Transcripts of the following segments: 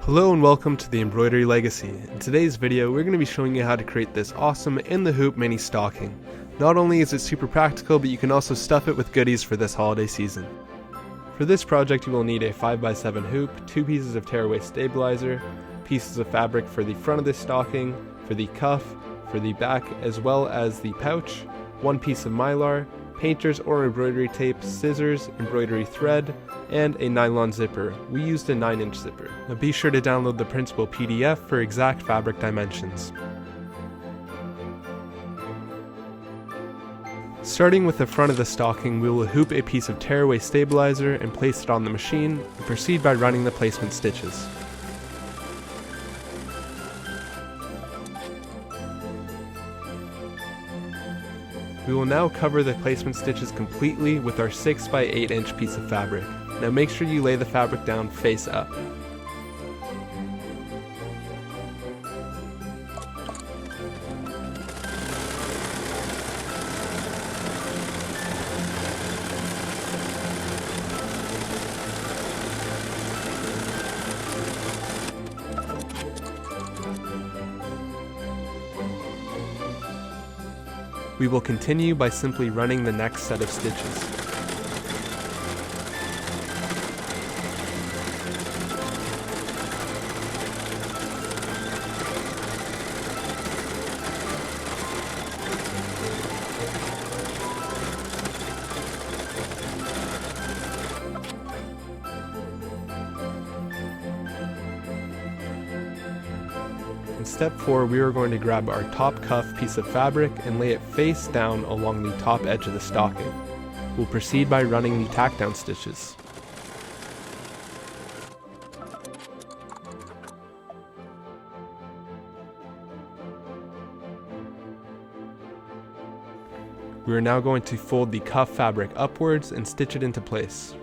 Hello and welcome to the Embroidery Legacy. In today's video, we're going to be showing you how to create this awesome in the hoop mini stocking. Not only is it super practical, but you can also stuff it with goodies for this holiday season. For this project, you will need a 5x7 hoop, 2 pieces of tearaway stabilizer, pieces of fabric for the front of this stocking, for the cuff, for the back, as well as the pouch, 1 piece of mylar, painter's or embroidery tape, scissors, embroidery thread, and a nylon zipper. We used a 9-inch zipper. Now be sure to download the printable PDF for exact fabric dimensions. Starting with the front of the stocking, we will hoop a piece of tearaway stabilizer and place it on the machine, and proceed by running the placement stitches. We will now cover the placement stitches completely with our 6x8-inch piece of fabric. Now make sure you lay the fabric down face up. We will continue by simply running the next set of stitches. In step 4, we are going to grab our top cuff piece of fabric and lay it face down along the top edge of the stocking. We'll proceed by running the tack down stitches. We are now going to fold the cuff fabric upwards and stitch it into place.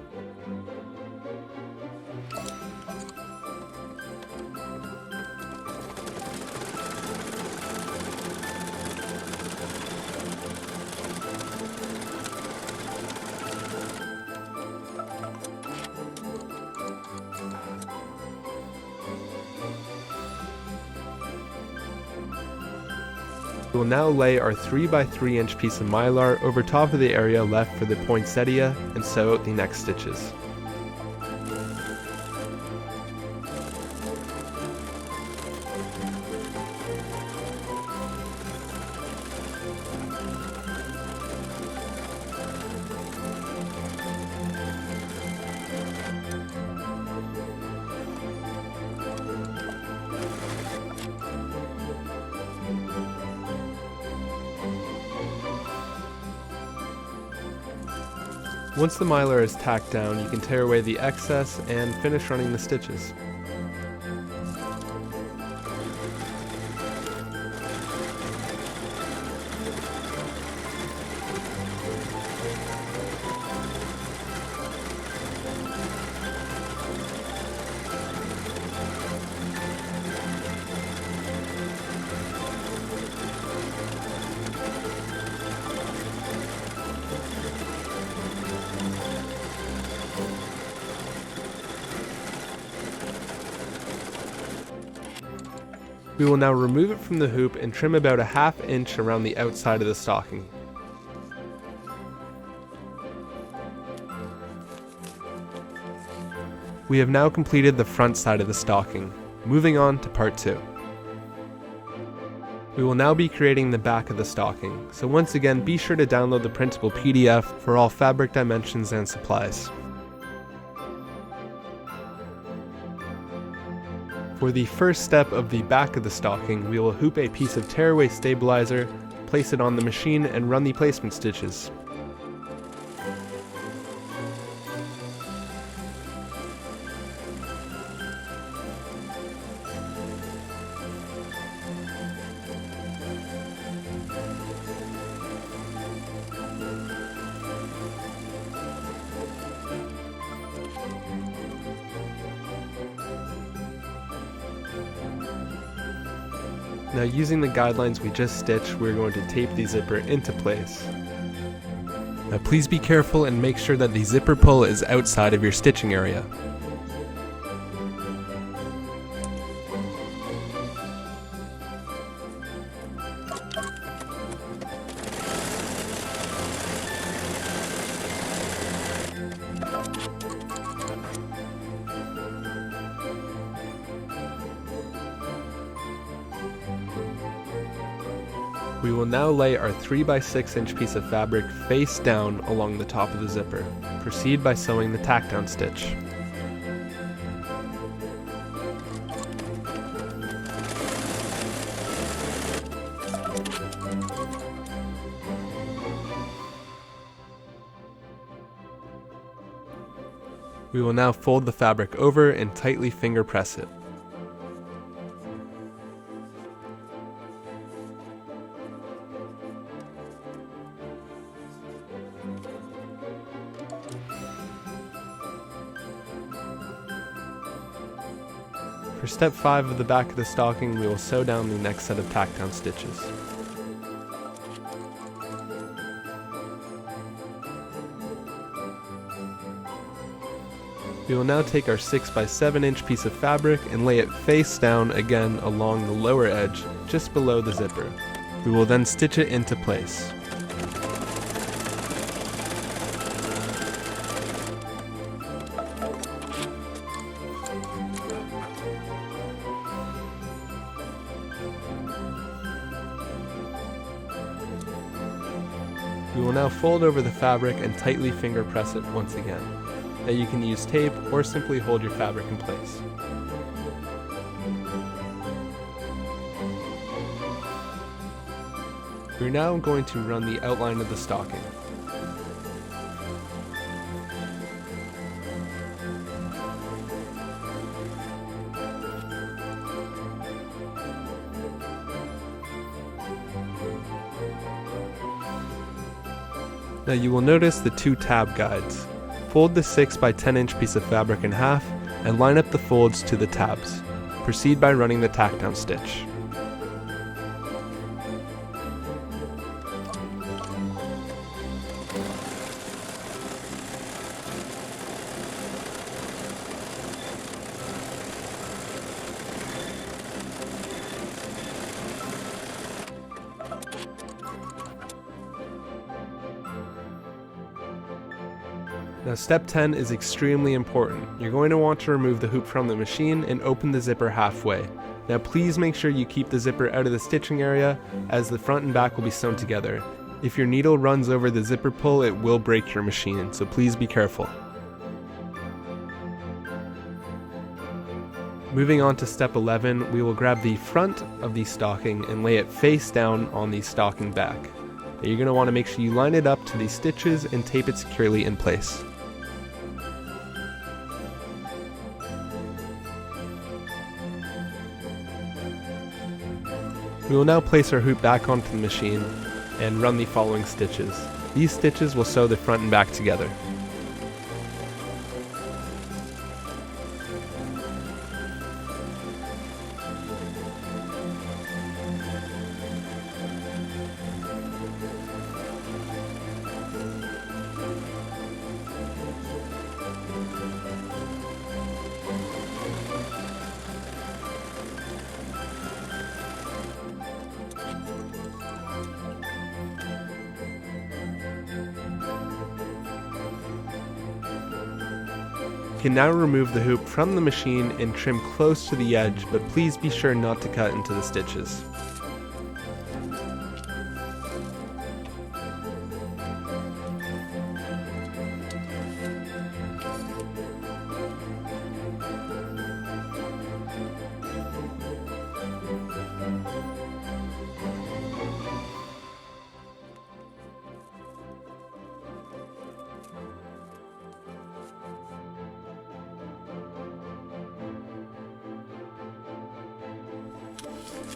We will now lay our 3x3-inch piece of mylar over top of the area left for the poinsettia and sew out the next stitches. Once the mylar is tacked down, you can tear away the excess and finish running the stitches. We will now remove it from the hoop and trim about a 1/2 inch around the outside of the stocking. We have now completed the front side of the stocking. Moving on to part 2. We will now be creating the back of the stocking, so once again be sure to download the printable PDF for all fabric dimensions and supplies. For the first step of the back of the stocking, we will hoop a piece of tearaway stabilizer, place it on the machine, and run the placement stitches. Now, using the guidelines we just stitched, we're going to tape the zipper into place. Now please be careful and make sure that the zipper pull is outside of your stitching area. We will now lay our 3x6 inch piece of fabric face down along the top of the zipper. Proceed by sewing the tack down stitch. We will now fold the fabric over and tightly finger press it. For step 5 of the back of the stocking, we will sew down the next set of tack down stitches. We will now take our 6x7 inch piece of fabric and lay it face down again along the lower edge, just below the zipper. We will then stitch it into place. We will now fold over the fabric and tightly finger press it once again. Now you can use tape or simply hold your fabric in place. We're now going to run the outline of the stocking. Now you will notice the 2 tab guides. Fold the 6x10 inch piece of fabric in half and line up the folds to the tabs. Proceed by running the tack down stitch. Now step 10 is extremely important. You're going to want to remove the hoop from the machine and open the zipper halfway. Now please make sure you keep the zipper out of the stitching area, as the front and back will be sewn together. If your needle runs over the zipper pull, it will break your machine, so please be careful. Moving on to step 11, we will grab the front of the stocking and lay it face down on the stocking back. Now you're going to want to make sure you line it up to the stitches and tape it securely in place. We will now place our hoop back onto the machine and run the following stitches. These stitches will sew the front and back together. You can now remove the hoop from the machine and trim close to the edge, but please be sure not to cut into the stitches.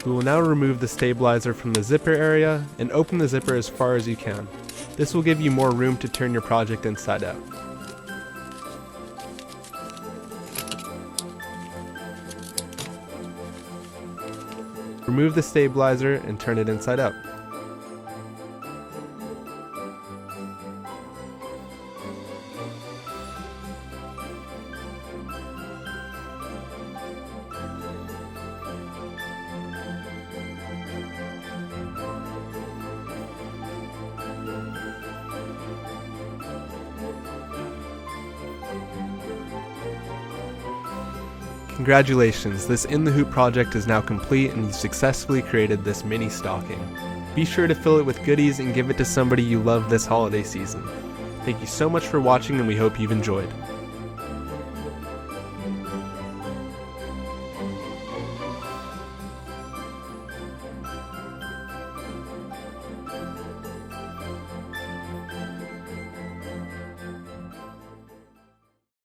We will now remove the stabilizer from the zipper area and open the zipper as far as you can. This will give you more room to turn your project inside out. Remove the stabilizer and turn it inside out. Congratulations, this In the Hoop project is now complete and you've successfully created this mini stocking. Be sure to fill it with goodies and give it to somebody you love this holiday season. Thank you so much for watching, and we hope you've enjoyed.